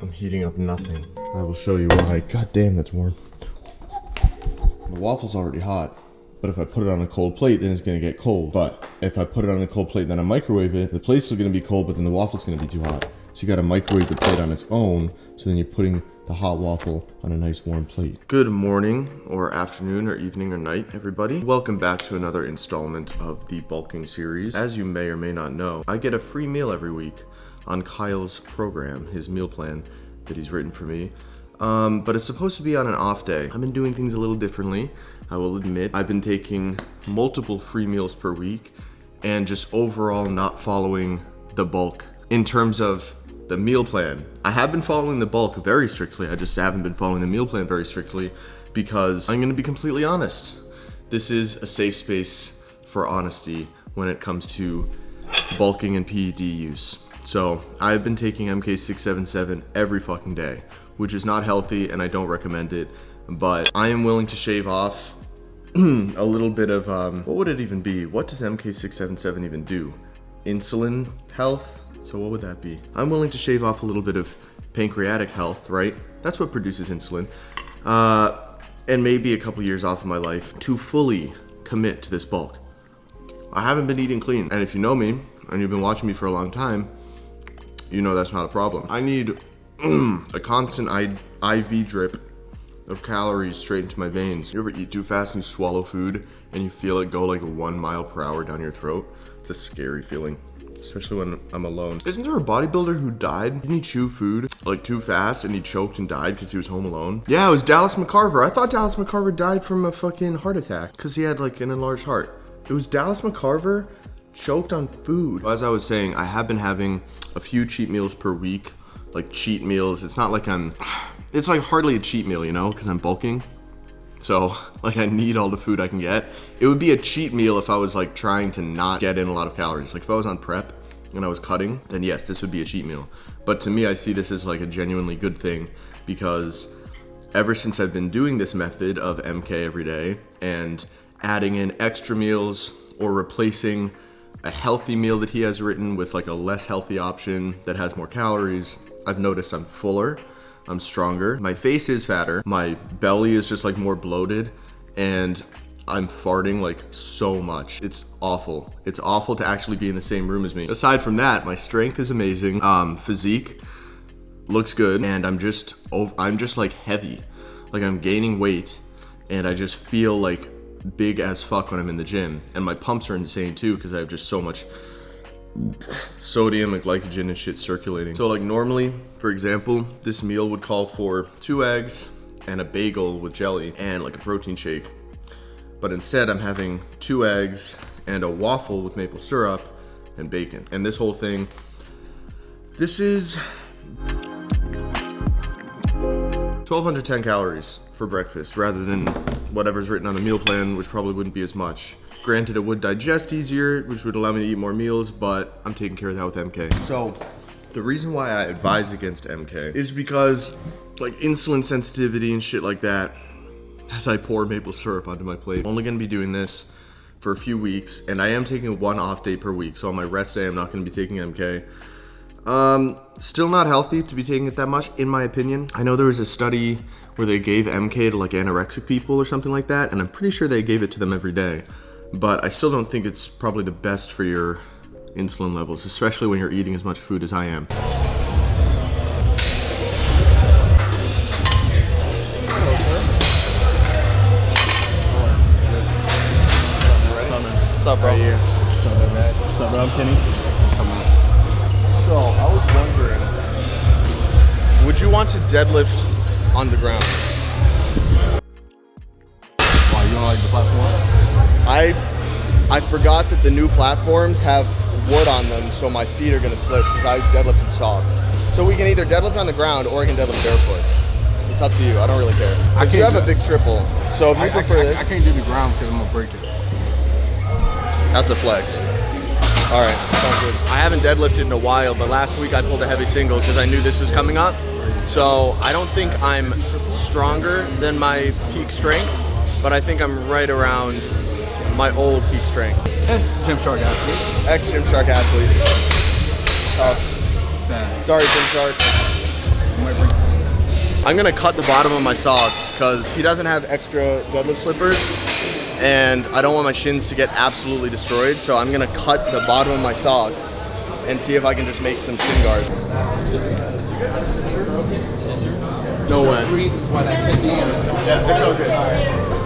I'm heating up nothing. I will show you why. God damn, that's warm. The waffle's already hot, but if I put it on a cold plate, then it's gonna get cold. But if I put it on a cold plate, then I microwave it, the plate's still gonna be cold, but then the waffle's gonna be too hot. So you gotta microwave the plate on its own, so then you're putting the hot waffle on a nice warm plate. Good morning, or afternoon, or evening, or night, everybody. Welcome back to another installment of the bulking series. As you may or may not know, I get a free meal every week on Kyle's program, his meal plan that he's written for me. But it's supposed to be on an off day. I've been doing things a little differently, I will admit. I've been taking multiple free meals per week and just overall not following the bulk in terms of the meal plan. I have been following the bulk very strictly. I just haven't been following the meal plan very strictly because I'm gonna be completely honest. This is a safe space for honesty when it comes to bulking and PED use. So I've been taking MK677 every fucking day, which is not healthy and I don't recommend it, but I am willing to shave off a little bit of, what would it even be? What does MK677 even do? Insulin health? So what would that be? I'm willing to shave off a little bit of pancreatic health, right? That's what produces insulin. And maybe a couple years off of my life to fully commit to this bulk. I haven't been eating clean. And if you know me, and you've been watching me for a long time, you know that's not a problem. I need a constant IV drip of calories straight into my veins. You ever eat too fast and you swallow food and you feel it go like 1 mile per hour down your throat? It's a scary feeling, especially when I'm alone. Isn't there a bodybuilder who died? Didn't he chew food like too fast and he choked and died because he was home alone? Yeah, it was Dallas McCarver. I thought Dallas McCarver died from a fucking heart attack because he had like an enlarged heart. It was Dallas McCarver choked on food. As I was saying, I have been having a few cheat meals per week, like cheat meals. It's not like it's like hardly a cheat meal, you know, because I'm bulking. So like I need all the food I can get. It would be a cheat meal if I was like trying to not get in a lot of calories. Like if I was on prep and I was cutting, then yes, this would be a cheat meal. But to me, I see this as like a genuinely good thing because ever since I've been doing this method of MK every day and adding in extra meals or replacing a healthy meal that he has written with like a less healthy option that has more calories, I've noticed I'm fuller, I'm stronger, my face is fatter, my belly is just like more bloated, and I'm farting like so much. It's awful. It's awful to actually be in the same room as me. Aside from that, my strength is amazing. Physique looks good, and I'm just like heavy. Like I'm gaining weight, and I just feel like big as fuck when I'm in the gym. And my pumps are insane too because I have just so much sodium and glycogen and shit circulating. So like normally, for example, this meal would call for 2 eggs and a bagel with jelly and like a protein shake. But instead I'm having 2 eggs and a waffle with maple syrup and bacon. And this whole thing, this is 1,210 calories for breakfast rather than whatever's written on the meal plan, which probably wouldn't be as much. Granted, it would digest easier, which would allow me to eat more meals, but I'm taking care of that with MK. So the reason why I advise against MK is because like insulin sensitivity and shit like that, as I pour maple syrup onto my plate. I'm only gonna be doing this for a few weeks, and I am taking 1 off day per week. So on my rest day, I'm not gonna be taking MK. Still not healthy to be taking it that much, in my opinion. I know there was a study where they gave MK to like anorexic people or something like that, and I'm pretty sure they gave it to them every day. But I still don't think it's probably the best for your insulin levels, especially when you're eating as much food as I am. What's up, bro? How are you? What's up, bro? I'm Kenny. So, I was wondering, would you want to deadlift on the ground? Why, you don't like the platform? I forgot that the new platforms have wood on them, so my feet are gonna slip because I deadlift in socks. So we can either deadlift on the ground or I can deadlift barefoot. It's up to you, I don't really care. Because you have a big triple, so if you prefer this. I can't do the ground because I'm gonna break it. That's a flex. All right, sounds good. I haven't deadlifted in a while, but last week I pulled a heavy single because I knew this was coming up. So I don't think I'm stronger than my peak strength, but I think I'm right around my old peak strength. Ex-Gymshark athlete. Ex-Gymshark athlete. Sad. Sorry, Gymshark. My I'm gonna cut the bottom of my socks because he doesn't have extra deadlift slippers and I don't want my shins to get absolutely destroyed. So I'm gonna cut the bottom of my socks and see if I can just make some shin guards. No way. Reasons why that could be. Yeah, it's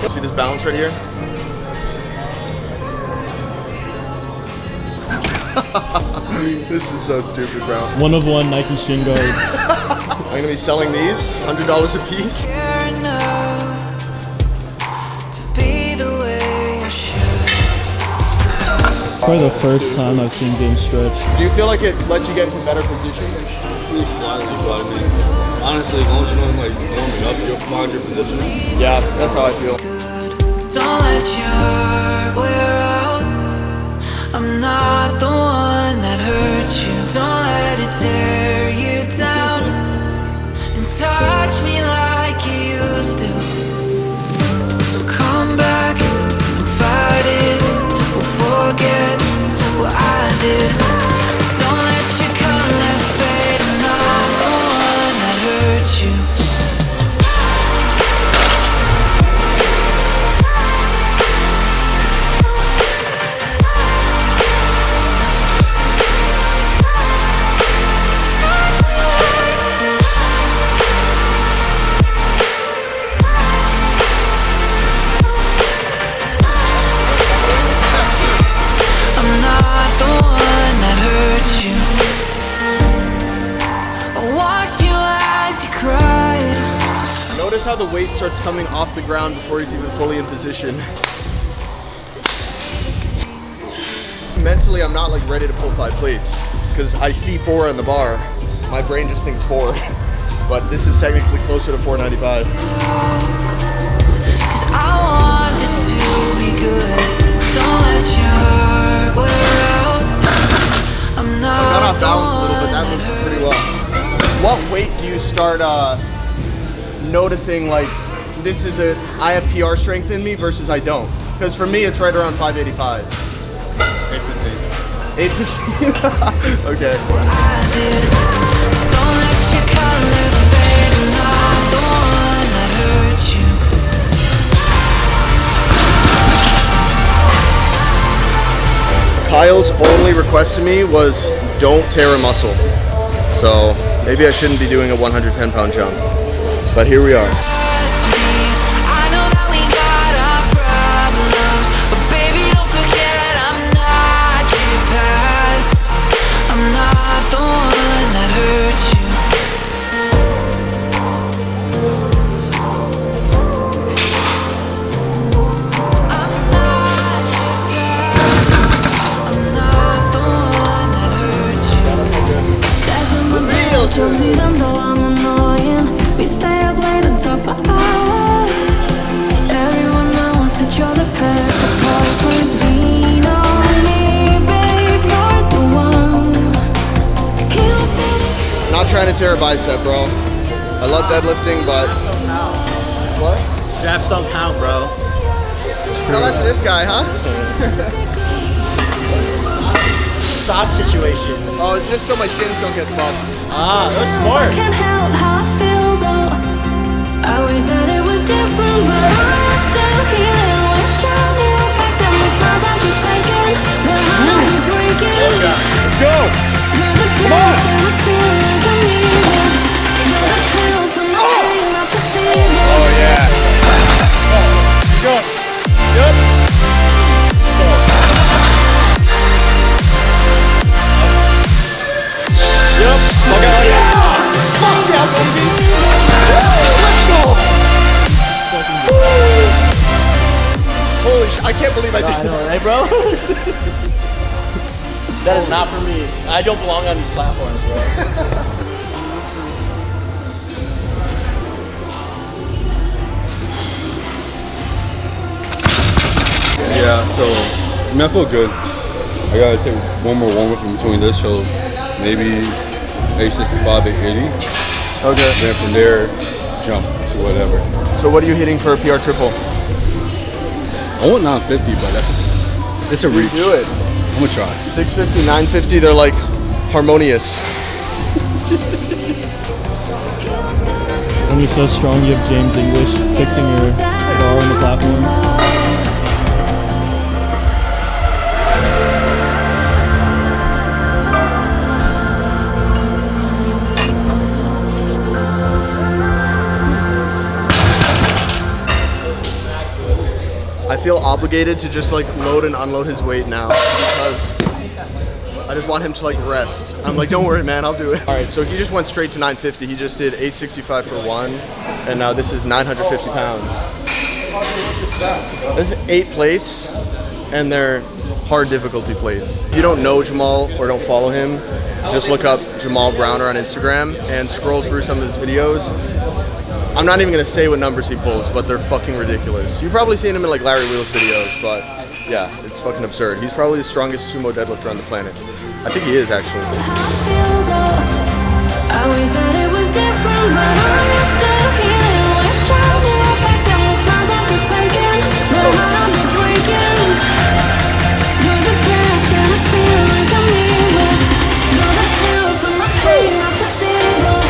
okay. See this balance right here? This is so stupid, bro. 1 of 1 Nike shin guards. I'm gonna be selling these, $100 a piece. Probably the first time I've seen game stretch. Do you feel like it lets you get into better positions? Really slightly, but I mean, honestly, as long as you know like warming up, you'll find your position. Yeah, that's how I feel. Don't let your heart wear out. I'm not the one that hurt you. Don't let it tear you down and touch me like you used to. So come back and fight it. We'll forget what I did. Don't let your color fade. I'm not the one that hurt you. Notice how the weight starts coming off the ground before he's even fully in position. Mentally, I'm not like ready to pull 5 plates because I see 4 on the bar. My brain just thinks 4, but this is technically closer to 495. Cause I want this to be good. Don't let your heart wear out. I'm I not got off balance a little bit, that moved pretty well. What weight do you start noticing like this is I have PR strength in me versus I don't? Because for me it's right around 585. 815. 815? Okay. I did. Don't let your color fade. I'm not the one that hurt you. Kyle's only request to me was don't tear a muscle. So maybe I shouldn't be doing a 110-pound jump. But here we are. Even though I'm annoying, we stay up late and talk for hours. Everyone knows that you're the perfect boyfriend. Lean on me, babe, you're the one. Not trying to tear a bicep, bro. I love deadlifting, but what? Straps don't count, bro. I like this guy, huh? Sock situation. Oh, it's just so my shins don't get bumped. Ah, that's smart. I can't help how I feel though. I wish that it was different, but I'm still here. Wish I knew back then the smiles I'd be faking. The heart I'd be breaking. Let's go. You're the place that I feel like I'm leaving. You're the pill for me, not to see it. Oh yeah. Go. Yep. Yep. Okay. Yeah. Fuck yeah, baby. Let's go. Holy I can't believe I just did Right, bro? That is not for me. I don't belong on these platforms, bro. Yeah, so I mean, I feel good. I gotta take one more warm up in between this, so maybe 865, 880. Okay. Then from there, jump to whatever. So what are you hitting for a PR triple? I want 950, but it's a reach. Do it. I'm gonna try. 650, 950, they're like harmonious. When you're so strong, you have James English fixing your bar on the platform. I feel obligated to just like load and unload his weight now because I just want him to like rest. I'm like, don't worry, man, I'll do it. All right, so he just went straight to 950. He just did 865 for one, and now this is 950 pounds. This is 8 plates, and they're hard difficulty plates. If you don't know Jamal or don't follow him, just look up Jamal Browner on Instagram and scroll through some of his videos. I'm not even gonna say what numbers he pulls, but they're fucking ridiculous. You've probably seen him in like Larry Wheels videos, but yeah, it's fucking absurd. He's probably the strongest sumo deadlifter on the planet. I think he is actually. I wish that it was different, but I'm still here. We're shining up like them smiles I've been faking. But I'll be breaking. You're the best, and I feel like I'm leaving. You're the pill for my pain, not the single.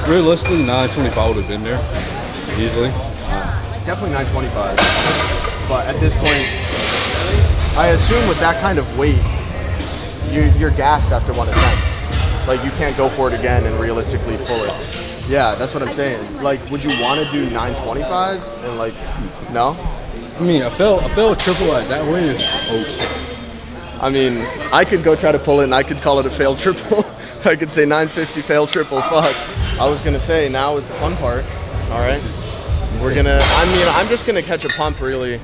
Realistically, 925 would have been there easily. Definitely 925. But at this point, I assume with that kind of weight, you're gassed after one attempt. Like you can't go for it again and realistically pull it. Yeah, that's what I'm saying. Like, would you want to do 925 and like, no? I mean, I felt triple at that way is okay. I mean, I could go try to pull it and I could call it a failed triple. I could say 950 failed triple, fuck. I was gonna say, now is the fun part, all right? I'm just gonna catch a pump, really.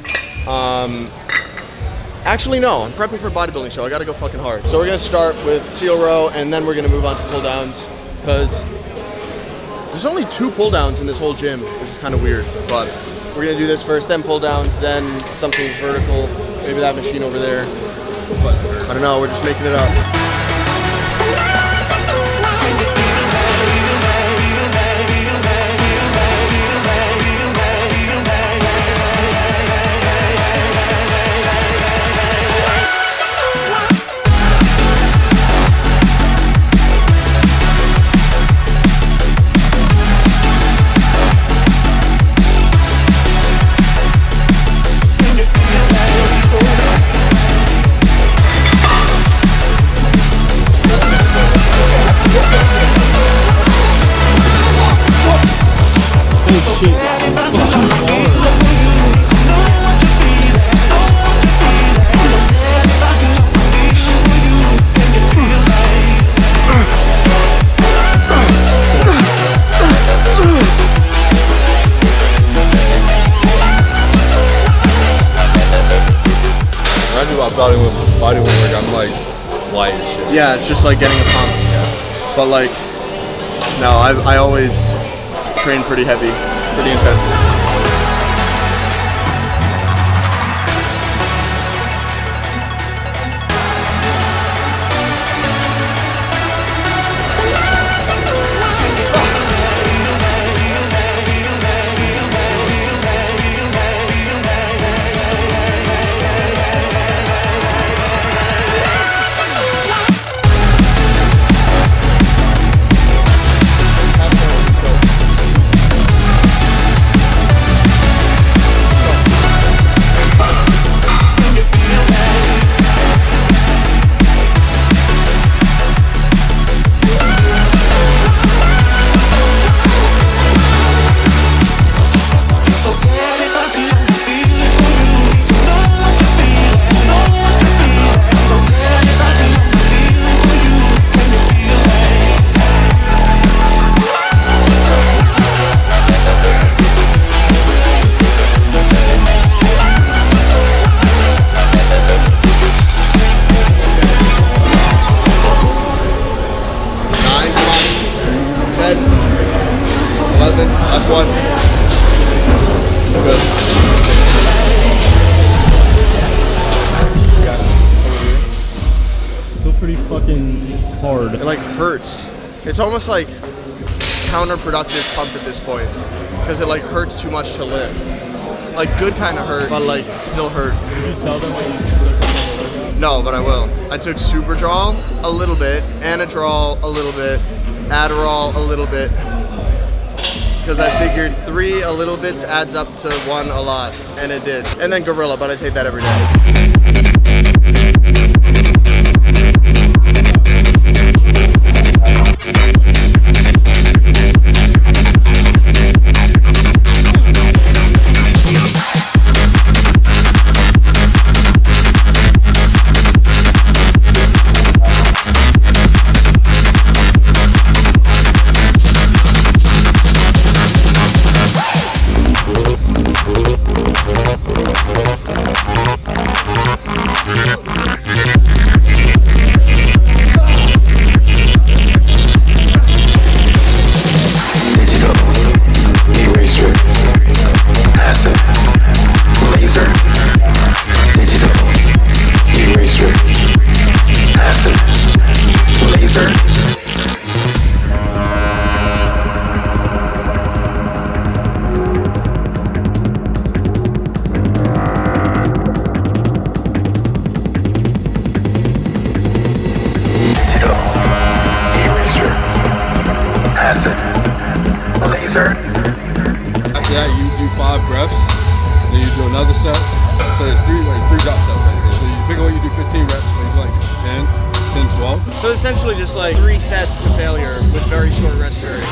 Actually, no, I'm prepping for a bodybuilding show. I gotta go fucking hard. So we're gonna start with seal row, and then we're gonna move on to pull downs, because there's only 2 pull downs in this whole gym, which is kind of weird, but we're gonna do this first, then pull downs, then something vertical, maybe that machine over there. But I don't know, we're just making it up. Bodybuilding work, I'm like light as shit. Yeah, it's just like getting a pump. Yeah. But like, no, I always train pretty heavy, pretty intense. Still pretty fucking hard. It like hurts. It's almost like counterproductive pump at this point because it like hurts too much to lift. Like good kind of hurt, but like it still hurt. Did you tell them what you took? No, but I will. I took Superdrol a little bit, Anadrol a little bit, Adderall a little bit, because I figured 3 a little bits adds up to 1 a lot, and it did. And then Gorilla, but I take that every day. After that, you do 5 reps, then you do another set. So there's 3 drop sets basically. So you figure what you do 15 reps, so you do like 10, 12. So essentially just like 3 sets to failure with very short rest periods.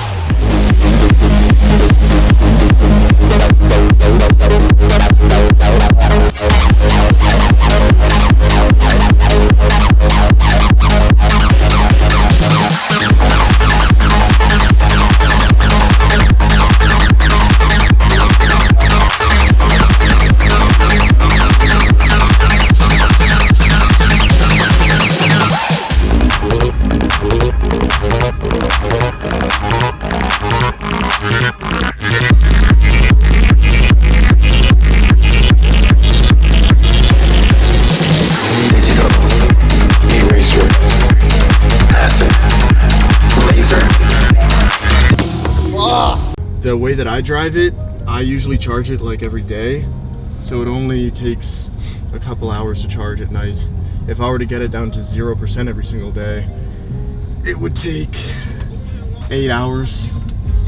The way that I drive it, I usually charge it like every day, so it only takes a couple hours to charge at night. If I were to get it down to 0% every single day, it would take 8 hours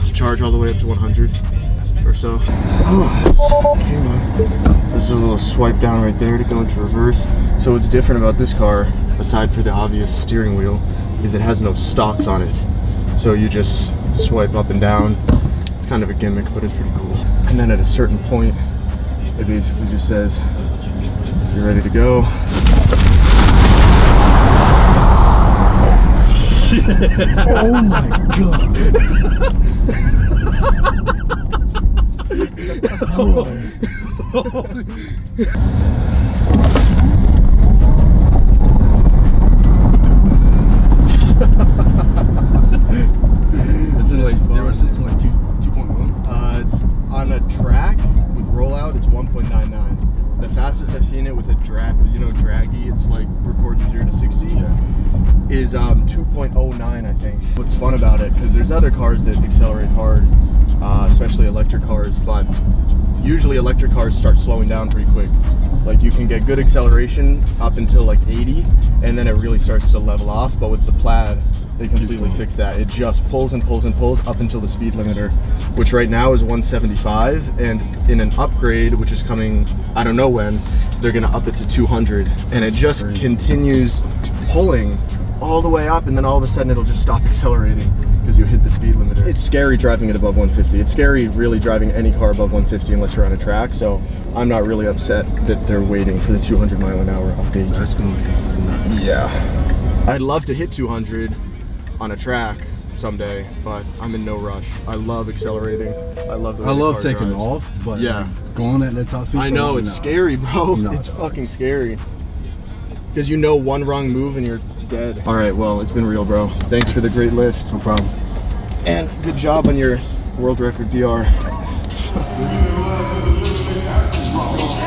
to charge all the way up to 100 or so. Oh, came on. There's a little swipe down right there to go into reverse. So what's different about this car, aside for the obvious steering wheel, is it has no stalks on it. So you just swipe up and down. It's kind of a gimmick, but it's pretty cool. And then at a certain point, it basically just says, you're ready to go. Oh my god. It's in like 0 to like 2.1. It's on a track with rollout, it's 1.99. The fastest I've seen it with a drag, you know, draggy, it's like records 0 to 60. Is 2.09, I think. What's fun about it, because there's other cars that accelerate hard, especially electric cars, but usually electric cars start slowing down pretty quick. Like you can get good acceleration up until like 80, and then it really starts to level off. But with the Plaid, they completely fix that. It just pulls and pulls and pulls up until the speed limiter, which right now is 175, and in an upgrade, which is coming, I don't know when, they're gonna up it to 200, and it just continues pulling all the way up, and then all of a sudden it'll just stop accelerating because you hit the speed limiter. It's scary driving it above 150. It's scary really driving any car above 150 unless you're on a track, so I'm not really upset that they're waiting for the 200 mile an hour update. That's gonna be nuts. Yeah. I'd love to hit 200 on a track someday, but I'm in no rush. I love accelerating. I love the way I the love car taking drives. off, but yeah, going at that top speed. I know, it's scary, bro. No. It's fucking scary. Because you know one wrong move and you're dead. All right, well, it's been real, bro. Thanks for the great lift. No problem. And good job on your world record PR.